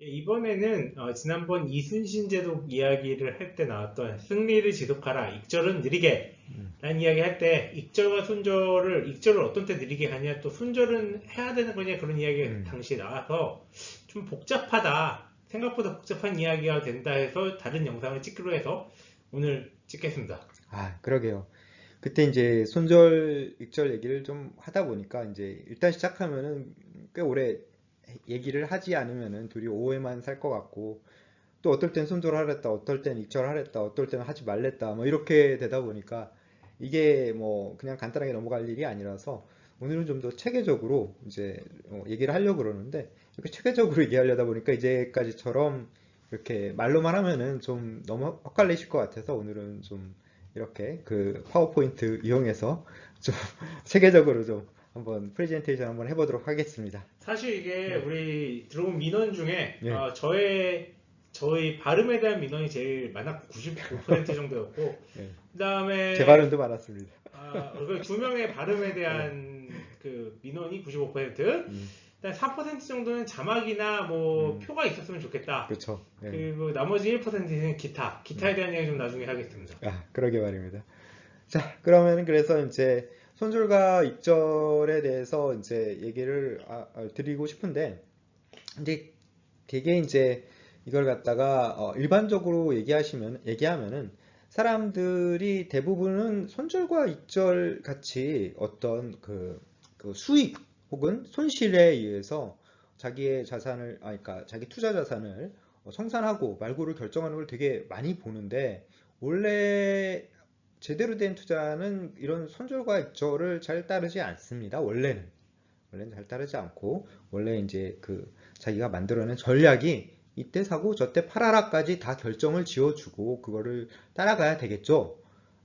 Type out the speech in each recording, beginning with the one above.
예, 이번에는 지난번 이순신 제독 이야기를 할 때 나왔던 승리를 지속하라, 익절은 느리게 음, 라는 이야기 할 때 익절과 손절을, 익절을 어떤 때 느리게 하냐, 또 손절은 해야 되는 거냐, 그런 이야기가 음. 당시에 나와서 좀 복잡하다, 생각보다 복잡한 이야기가 된다 해서 다른 영상을 찍기로 해서 오늘 찍겠습니다. 그러게요. 그때 이제 손절, 익절 얘기를 좀 하다 보니까 이제 일단 시작하면은 꽤 오래 얘기를 하지 않으면은 둘이 오해만 살 것 같고 또 어떨 땐 손절하랬다, 어떨 땐 익절하랬다, 어떨 때는 하지 말랬다, 뭐 이렇게 되다 보니까 이게 뭐 그냥 간단하게 넘어갈 일이 아니라서 오늘은 좀 더 체계적으로 이제 얘기를 하려고 그러는데 이렇게 체계적으로 얘기하려다 보니까 이제까지처럼 이렇게 말로만 하면은 좀 너무 헛갈리실 것 같아서 오늘은 좀 이렇게 그 파워포인트 이용해서 좀 체계적으로 좀 한번 프레젠테이션 한번 해보도록 하겠습니다. 사실 이게 네. 우리 들어온 민원 중에 예. 저희 발음에 대한 민원이 제일 많았고 95% 정도였고, 예. 그 제 다음에 발음도 많았습니다. 두 명의 발음에 예. 대한 그 민원이 95%, 음. 일단 4% 정도는 자막이나 뭐 음. 표가 있었으면 좋겠다. 그렇죠. 예. 그리고 나머지 1%는 기타에 음. 대한 얘기 좀 나중에 하겠습니다. 그러게 말입니다. 자, 그러면 그래서 이제 손절과 익절에 대해서 이제 얘기를 드리고 싶은데, 이제 되게 이제 이걸 갖다가 일반적으로 얘기하면은 사람들이 대부분은 손절과 익절 같이 어떤 그 수익 혹은 손실에 의해서 자기의 자산을, 그러니까 자기 투자 자산을 청산하고 말고를 결정하는 걸 되게 많이 보는데 원래 제대로 된 투자는 이런 손절과 익절을 잘 따르지 않습니다. 원래는 잘 따르지 않고 원래 이제 그 자기가 만들어낸 전략이 이때 사고 저때 팔아라까지 다 결정을 지어주고 그거를 따라가야 되겠죠.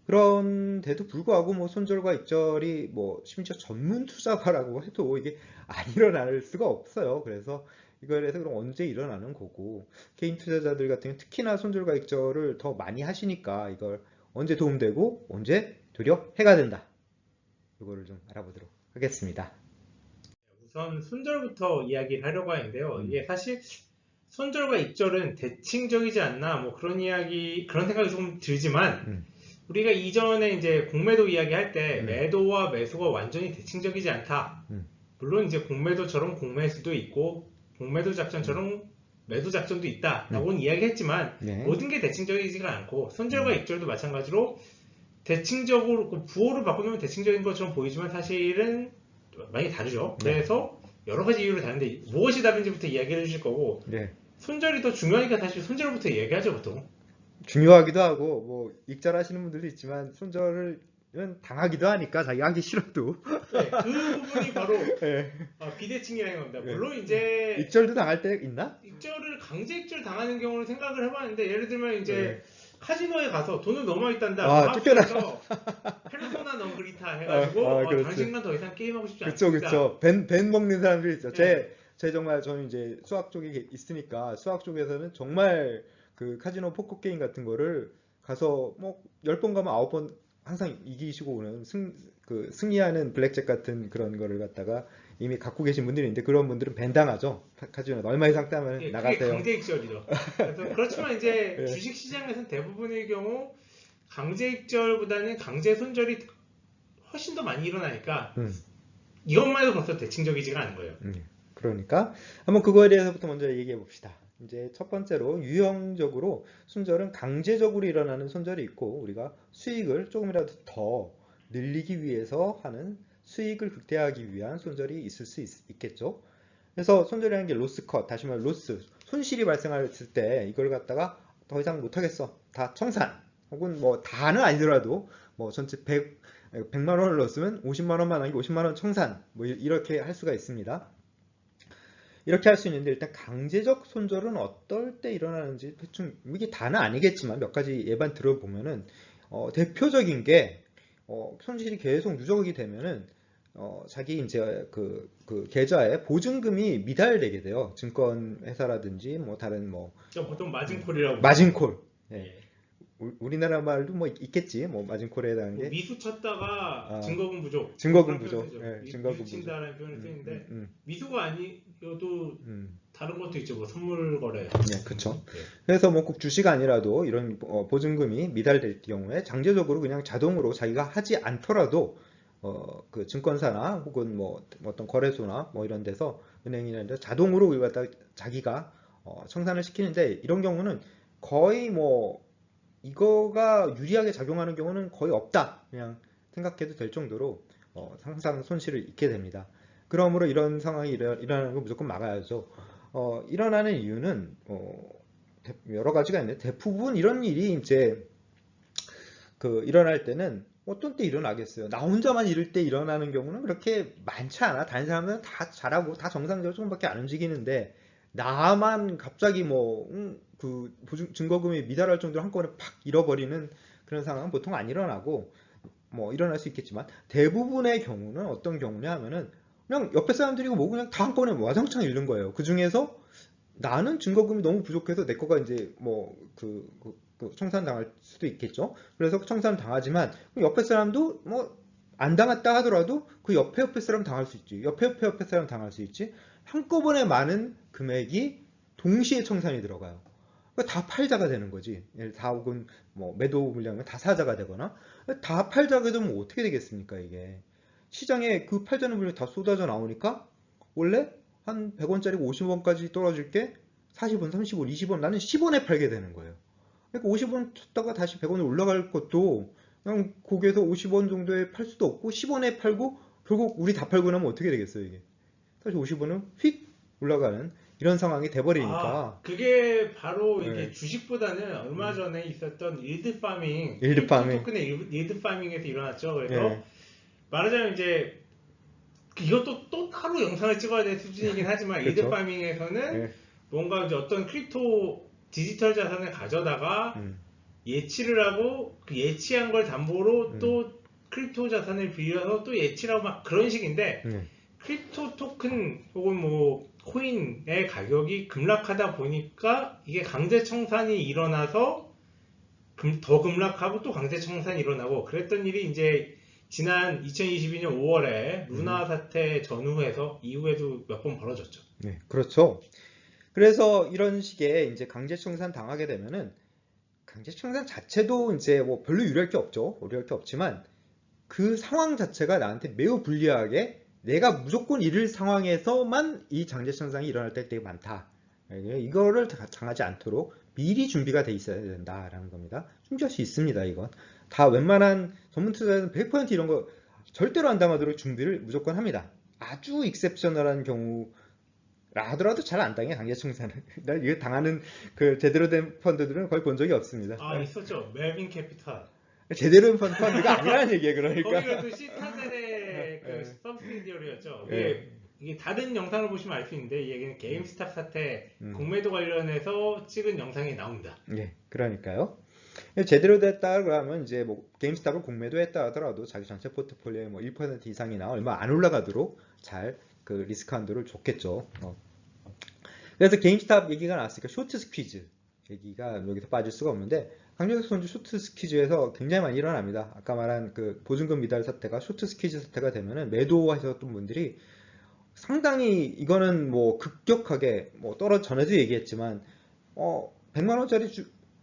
그런데도 불구하고 뭐 손절과 익절이 뭐 심지어 전문 투자가라고 해도 이게 안 일어날 수가 없어요. 그래서 이거에 대해서 그럼 언제 일어나는 거고 개인 투자자들 같은 경우 특히나 손절과 익절을 더 많이 하시니까 이걸 언제 도움되고 언제 도리어 해가 된다. 이거를 좀 알아보도록 하겠습니다. 우선 손절부터 이야기를 하려고 하는데요. 음, 이게 사실 손절과 익절은 대칭적이지 않나, 뭐 그런 생각이 조금 들지만, 음, 우리가 이전에 이제 공매도 이야기할 때 음, 매도와 매수가 완전히 대칭적이지 않다. 음, 물론 이제 공매도처럼 공매수도 있고 공매도 음, 작전처럼 매도 작전도 음. 있다라고는 이야기했지만, 네. 모든 게 대칭적이지가 않고 손절과 음, 익절도 마찬가지로 대칭적으로 부호를 바꾸면 대칭적인 것처럼 보이지만 사실은 많이 다르죠. 네. 그래서 여러 가지 이유로 다른데 무엇이 다른지부터 이야기를 해주실 거고, 네. 손절이 더 중요하니까 사실 손절부터 이야기하죠, 보통. 중요하기도 하고, 뭐, 익절하시는 분들도 있지만, 손절은 당하기도 하니까, 자기 하기 싫어도. 네, 그 부분이 바로 예, 비대칭이라는 겁니다. 예. 물론 이제 익절도 당할 때 있나? 익절을 강제 익절 당하는 경우를 생각을 해봤는데, 예를 들면 예. 이제 카지노에 가서 돈을 너무 많이 딴다. 그럼 쫓겨나. 하프에서 페르소나 넌 그리타 해가지고 그렇죠. 당신과 더 이상 게임하고 싶지 그쵸, 않습니다. 그쵸. 벤 먹는 사람들이 있죠. 네, 제 정말, 저는 이제 수학 쪽에 있으니까, 수학 쪽에서는 정말 그 카지노 포커 게임 같은 거를 가서 뭐, 10번 가면 9번 항상 이기시고 오는 승리하는 블랙잭 같은 그런 거를 갖다가 이미 갖고 계신 분들이 있는데, 그런 분들은 벤 당하죠. 카지노 얼마 이상 따면 예, 그게 나가세요. 강제 익절이죠. 그래서 그렇지만 이제 예. 주식 시장에서는 대부분의 경우 강제 익절보다는 강제 손절이 훨씬 더 많이 일어나니까 음. 이것만 해도 벌써 대칭적이지가 않은 거예요. 그러니까 한번 그거에 대해서부터 먼저 얘기해 봅시다. 이제 첫 번째로 유형적으로 손절은 강제적으로 일어나는 손절이 있고 우리가 수익을 조금이라도 더 늘리기 위해서 하는 수익을 극대화하기 위한 손절이 있을 수 있겠죠. 그래서 손절이라는 게 로스 컷, 다시 말해 로스, 손실이 발생했을 때 이걸 갖다가 더 이상 못하겠어. 다 청산. 혹은 뭐 다는 아니더라도 뭐 전체 100만 원을 넣었으면 50만 원만 아니고 50만 원 청산. 뭐 이렇게 할 수가 있습니다. 이렇게 할 수 있는데 일단 강제적 손절은 어떨 때 일어나는지 대충 이게 다는 아니겠지만 몇 가지 예반 들어보면은 대표적인 게 손실이 계속 누적이 되면은 자기 이제 그 계좌에 보증금이 미달되게 돼요. 증권 회사라든지 뭐 다른 뭐 그러니까 보통 마진콜이라고 부르죠. 마진콜. 예. 예. 우리나라 말도 뭐 있겠지. 뭐 마진콜에 해당하는 뭐 게 미수 쳤다가 아, 증거금 부족, 뭐 증거금 그런 표현 부족. 쓰죠. 예, 미수 증거금 부족. 친다라는 표현을 음, 음, 쓰는데, 음, 미수가 아니 거래여도 음. 다른 것도 있죠. 뭐 선물 거래. 네, 그쵸. 네. 그래서 뭐 꼭 주식 아니라도 이런 보증금이 미달될 경우에 장제적으로 그냥 자동으로 자기가 하지 않더라도 그 증권사나 혹은 뭐 어떤 거래소나 뭐 이런 데서 은행이나 이런 데서 자동으로 이걸 갖다 자기가 청산을 시키는데 이런 경우는 거의 뭐 이거가 유리하게 작용하는 경우는 거의 없다. 그냥 생각해도 될 정도로 항상 손실을 입게 됩니다. 그러므로 이런 상황이 일어나는 걸 무조건 막아야죠. 일어나는 이유는 여러 가지가 있는데 대부분 이런 일이 이제 그 일어날 때는 어떤 때 일어나겠어요. 나 혼자만 이럴 때 일어나는 경우는 그렇게 많지 않아. 다른 사람들은 다 잘하고 다 정상적으로 조금밖에 안 움직이는데 나만 갑자기 그 증거금이 미달할 정도로 한꺼번에 팍 잃어버리는 그런 상황은 보통 안 일어나고 뭐 일어날 수 있겠지만 대부분의 경우는 어떤 경우냐 하면은 그냥 옆에 사람들이고 뭐 그냥 다 한꺼번에 와장창 잃는 거예요. 그 중에서 나는 증거금이 너무 부족해서 내 거가 이제 뭐 청산당할 수도 있겠죠. 그래서 청산 당하지만 옆에 사람도 뭐 안 당했다 하더라도 그 옆에 사람 당할 수 있지. 옆에 사람 당할 수 있지. 한꺼번에 많은 금액이 동시에 청산이 들어가요. 그러니까 다 팔자가 되는 거지. 다 혹은 뭐 매도 물량은 다 사자가 되거나 다 팔자가 되면 어떻게 되겠습니까 이게. 시장에 그 팔자는 물량이 다 쏟아져 나오니까 원래 한 100원짜리가 50원까지 떨어질 게 40원, 30원, 20원 나는 10원에 팔게 되는 거예요. 그러니까 50원 쳤다가 다시 100원에 올라갈 것도 그냥 거기에서 50원 정도에 팔 수도 없고 10원에 팔고 결국 우리 다 팔고 나면 어떻게 되겠어요 이게. 사실 50원은 휙 올라가는 이런 상황이 돼버리니까 그게 바로 이게 네. 주식보다는 얼마 전에 있었던 일드 파밍, 일드 크립토 파밍. 토큰의 일드 파밍에서 일어났죠. 그래서 예, 말하자면 이제 이것도 또 따로 영상을 찍어야 될 수준이긴 하지만 일드 그렇죠. 파밍에서는 예, 뭔가 이제 어떤 크립토 디지털 자산을 가져다가 음, 예치를 하고 그 예치한 걸 담보로 음, 또 크립토 자산을 빌려서 또 예치를 하고 막 그런 식인데 예, 크립토 토큰 혹은 뭐 코인의 가격이 급락하다 보니까 이게 강제 청산이 일어나서 더 급락하고 또 강제 청산이 일어나고 그랬던 일이 이제 지난 2022년 5월에 음, 루나 사태 전후에서 이후에도 몇 번 벌어졌죠. 예, 그렇죠. 그래서 이런 식의 이제 강제청산 당하게 되면은 강제청산 자체도 이제 뭐 별로 유리할 게 없죠. 유리할 게 없지만 그 상황 자체가 나한테 매우 불리하게 내가 무조건 이럴 상황에서만 이 강제청산이 일어날 때 되게 많다. 이거를 당하지 않도록 미리 준비가 돼 있어야 된다라는 겁니다. 준비할 수 있습니다, 이건. 다 웬만한 전문 투자자는 100% 이런 거 절대로 안 당하도록 준비를 무조건 합니다. 아주 익셉셔널한 경우 하더라도 잘 안 당해 강제청산을. 나 이거 당하는 그 제대로 된 펀드들은 거의 본 적이 없습니다. 있었죠. 멜빈 캐피탈. 제대로 된 펀드가 아니라는 얘기예요, 그러니까. 거기가 그 시타델의 그 예, 서브시디어리였죠. 예, 이게 다른 영상을 보시면 알 수 있는데 이 얘기는 게임스탑 사태 음, 공매도 관련해서 찍은 영상이 나옵니다. 예, 그러니까요. 제대로 됐다 그러면 이제 뭐 게임스탑을 공매도 했다 하더라도 자기 전체 포트폴리오의 뭐 1% 이상이나 얼마 안 올라가도록 잘 그 리스크 한도를 줬겠죠. 그래서 게임스탑 얘기가 나왔으니까 쇼트 스퀴즈 얘기가 여기서 빠질 수가 없는데 강력한 선수 쇼트 스퀴즈에서 굉장히 많이 일어납니다. 아까 말한 그 보증금 미달 사태가 쇼트 스퀴즈 사태가 되면은 매도하셨던 분들이 상당히 이거는 뭐 급격하게 뭐 전에도 얘기했지만 100만 원짜리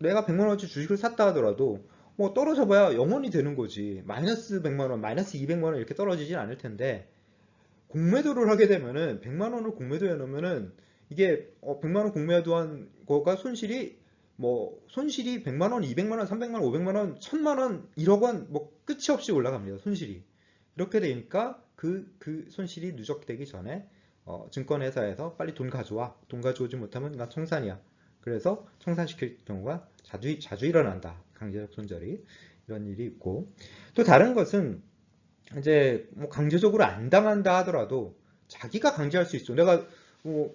내가 100만 원짜리 주식을 샀다 하더라도 뭐 떨어져 봐야 0원이 되는 거지. 마이너스 100만 원, 마이너스 200만 원 이렇게 떨어지진 않을 텐데 공매도를 하게 되면은 100만 원을 공매도해 놓으면은 이게 100만 원 공매도한 거가 손실이 100만 원, 200만 원, 300만 원, 500만 원, 1000만 원, 1억 원 뭐 끝이 없이 올라갑니다. 손실이. 이렇게 되니까 그 손실이 누적되기 전에 증권회사에서 빨리 돈 가져와. 돈 가져오지 못하면 나 청산이야. 그래서 청산시킬 경우가 자주 일어난다. 강제적 손절이. 이런 일이 있고. 또 다른 것은 이제 뭐 강제적으로 안 당한다 하더라도 자기가 강제할 수 있어. 내가 뭐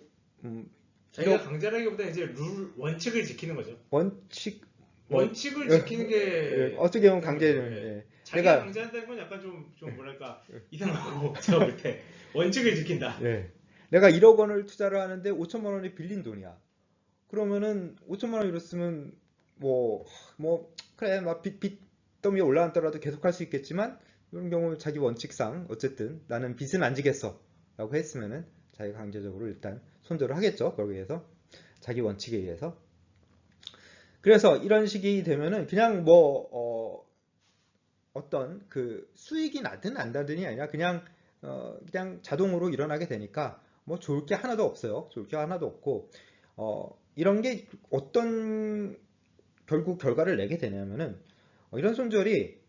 자기가 강제라기보다 이제 원칙을 지키는 거죠. 원칙 뭐 원칙을 지키는 게 어떻게 보면 그런 강제 거죠. 예. 자기가 내가 강제한다는 건 약간 좀 뭐랄까 이상하고 제가 볼 때 원칙을 지킨다. 예. 내가 1억 원을 투자를 하는데 5천만 원이 빌린 돈이야. 그러면은 5천만 원 잃었으면 그래 막 빚더미에 올라앉더라도 계속 할 수 있겠지만 이런 경우 자기 원칙상 어쨌든 나는 빚은 안 지겠어 라고 했으면은 자기가 강제적으로 일단 손절을 하겠죠. 거기에 의해서 자기 원칙에 의해서. 그래서 이런 식이 되면은 그냥 뭐 어떤 그 수익이 나든 안 나든이 아니라 그냥 자동으로 일어나게 되니까 뭐 좋을 게 하나도 없어요. 좋을 게 하나도 없고 이런 게 어떤 결국 결과를 내게 되냐면은 이런 손절이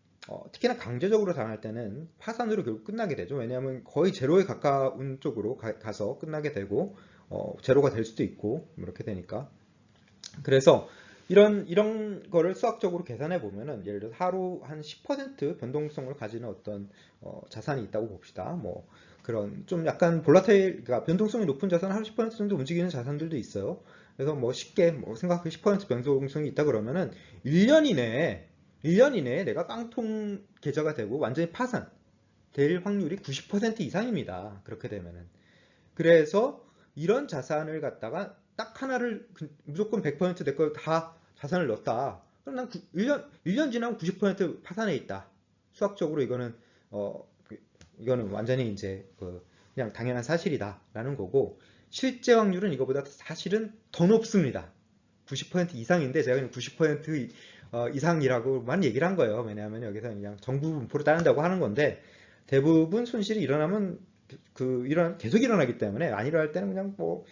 특히나 강제적으로 당할 때는 파산으로 결국 끝나게 되죠. 왜냐하면 거의 제로에 가까운 쪽으로 가서 끝나게 되고 제로가 될 수도 있고 뭐 이렇게 되니까. 그래서 이런 거를 수학적으로 계산해 보면은 예를 들어 하루 한 10% 변동성을 가지는 어떤 자산이 있다고 봅시다. 뭐 그런 좀 약간 그러니까 변동성이 높은 자산 하루 10% 정도 움직이는 자산들도 있어요. 그래서 뭐 쉽게 뭐 생각해 10% 변동성이 있다 그러면은 1년 이내에 내가 깡통 계좌가 되고 완전히 파산 될 확률이 90% 이상입니다. 그렇게 되면은. 그래서 이런 자산을 갖다가 딱 하나를 무조건 100%내 거 다 자산을 넣었다. 그럼 난 1년 지나면 90% 파산해 있다. 수학적으로 이거는 완전히 이제 그냥 당연한 사실이다라는 거고 실제 확률은 이거보다 사실은 더 높습니다. 90% 이상인데 제가 그냥 90% 이상이라고만 얘기를 한 거예요. 왜냐하면 여기서 그냥 정부 분포로 따른다고 하는 건데 대부분 손실이 일어나면 계속 일어나기 때문에 안 일어날 때는 그냥 뭐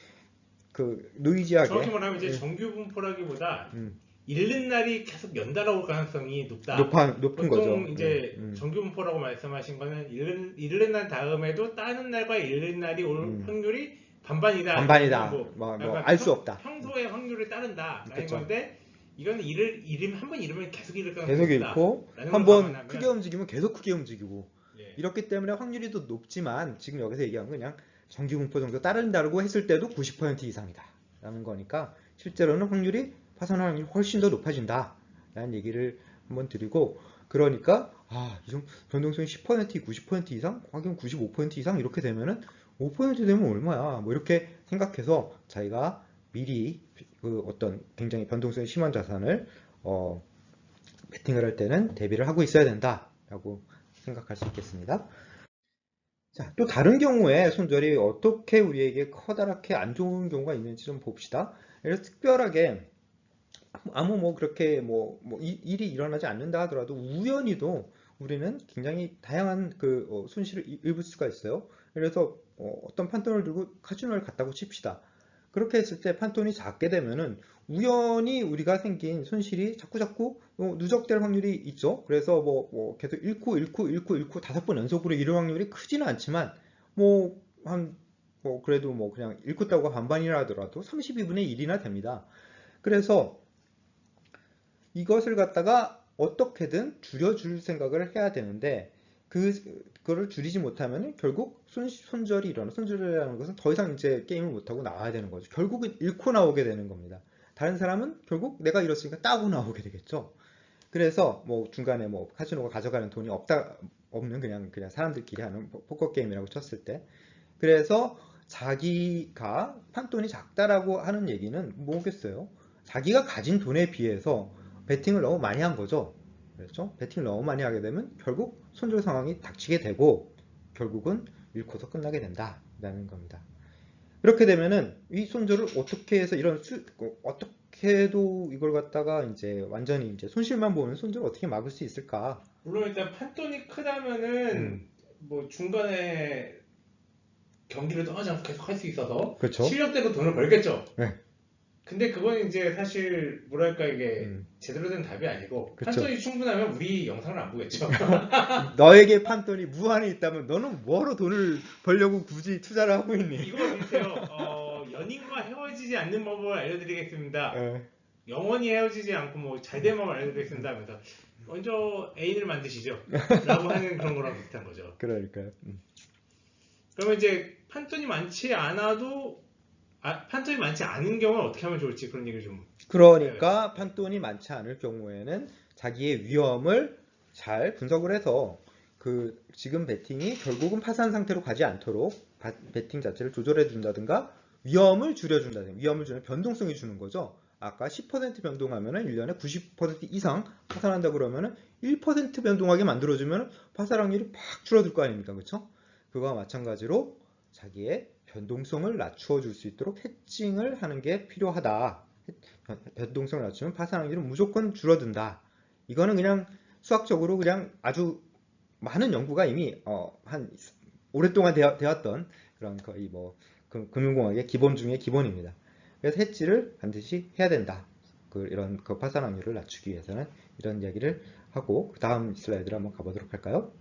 정확히 노이지하게 말하면 이제 정규 분포라기보다 음, 잃는 날이 계속 연달아 올 가능성이 높다. 높은 보통 거죠. 이제 정규 분포라고 말씀하신 거는 잃는 날 다음에도 따는 날과 잃는 날이 올 음. 확률이 반반이다. 이거는 반반이다. 뭐 뭐 약간 알 수 없다. 평소의 확률을 따른다라는 그렇죠. 건데 이거는 한 번 잃으면 계속 잃을 가능성이 계속 잃고 높다라는 걸 한번 크게 감안하면 움직이면 계속 크게 움직이고 예. 이렇기 때문에 확률이 더 높지만 지금 여기서 얘기한 건 그냥 정기 분포 정도 따른다고 했을 때도 90% 이상이다 라는 거니까 실제로는 확률이 파산할 확률이 훨씬 더 높아진다 라는 얘기를 한번 드리고 그러니까 이 변동성이 10% 90% 이상 확률 95% 이상 이렇게 되면은 5% 되면 얼마야 뭐 이렇게 생각해서 자기가 미리 어떤 굉장히 변동성이 심한 자산을 베팅을 할 때는 대비를 하고 있어야 된다라고 생각할 수 있겠습니다. 자, 또 다른 경우에 손절이 어떻게 우리에게 커다랗게 안 좋은 경우가 있는지 좀 봅시다. 그래서 특별하게 아무 뭐 그렇게 일이 일어나지 않는다 하더라도 우연히도 우리는 굉장히 다양한 손실을 입을 수가 있어요. 그래서 어떤 판돈을 들고 카지노를 갔다고 칩시다. 그렇게 했을 때 판돈이 작게 되면은 우연히 우리가 생긴 손실이 자꾸 누적될 확률이 있죠. 그래서 계속 잃고 5번 연속으로 잃을 확률이 크지는 않지만 그래도 그냥 잃고 따고 반반이라 하더라도 32분의 1이나 됩니다. 그래서 이것을 갖다가 어떻게든 줄여줄 생각을 해야 되는데 그거를 줄이지 못하면 결국 손절이라는 것은 더 이상 이제 게임을 못하고 나와야 되는 거죠. 결국은 잃고 나오게 되는 겁니다. 다른 사람은 결국 내가 잃었으니까 따고 나오게 되겠죠. 그래서 중간에 카지노가 가져가는 돈이 없는 그냥 사람들끼리 하는 포커 게임이라고 쳤을 때 그래서 자기가 판돈이 작다라고 하는 얘기는 뭐겠어요? 자기가 가진 돈에 비해서 베팅을 너무 많이 한 거죠. 그렇죠? 베팅을 너무 많이 하게 되면 결국 손절 상황이 닥치게 되고 결국은 잃고서 끝나게 된다라는 겁니다. 이렇게 되면은 이 손절을 어떻게 해서 어떻게 해도 이걸 갖다가 이제 완전히 이제 손실만 보는 손절을 어떻게 막을 수 있을까? 물론 일단 판돈이 크다면은 음, 뭐 중간에 경기를 떠나지 않고 계속 할 수 있어서 그렇죠. 실력대로 돈을 벌겠죠. 네, 근데 그건 이제 사실 뭐랄까 이게 음, 제대로 된 답이 아니고 그렇죠. 판돈이 충분하면 우리 영상을 안 보겠죠. 너에게 판돈이 무한히 있다면 너는 뭐로 돈을 벌려고 굳이 투자를 하고 있니? 이거 비슷해요. 연인과 헤어지지 않는 법을 알려드리겠습니다. 예, 영원히 헤어지지 않고 뭐 잘된 법을 알려드리겠습니다 하면서 먼저 애인을 만드시죠. 라고 하는 그런 거랑 비슷한 거죠. 그러니까요. 그러면 이제 판돈이 많지 않은 경우는 어떻게 하면 좋을지 그런 얘기를 좀 해야겠어요. 그러니까 판돈이 많지 않을 경우에는 자기의 위험을 잘 분석을 해서 지금 베팅이 결국은 파산 상태로 가지 않도록 베팅 자체를 조절해 준다든가 위험을 줄여준다든가 위험을 주는 변동성이 주는 거죠. 아까 10% 변동하면은 1년에 90% 이상 파산한다 그러면은 1% 변동하게 만들어주면 파산 확률이 팍 줄어들 거 아닙니까? 그렇죠? 그거와 마찬가지로 자기의 변동성을 낮추어 줄 수 있도록 해칭을 하는 게 필요하다. 변동성을 낮추면 파산 확률은 무조건 줄어든다. 이거는 그냥 수학적으로 그냥 아주 많은 연구가 이미 한 오랫동안 되었던 그런 거의 뭐 금융공학의 기본 중에 기본입니다. 그래서 해지를 반드시 해야 된다. 이런 파산 확률을 낮추기 위해서는 이런 이야기를 하고 그 다음 슬라이드를 한번 가보도록 할까요?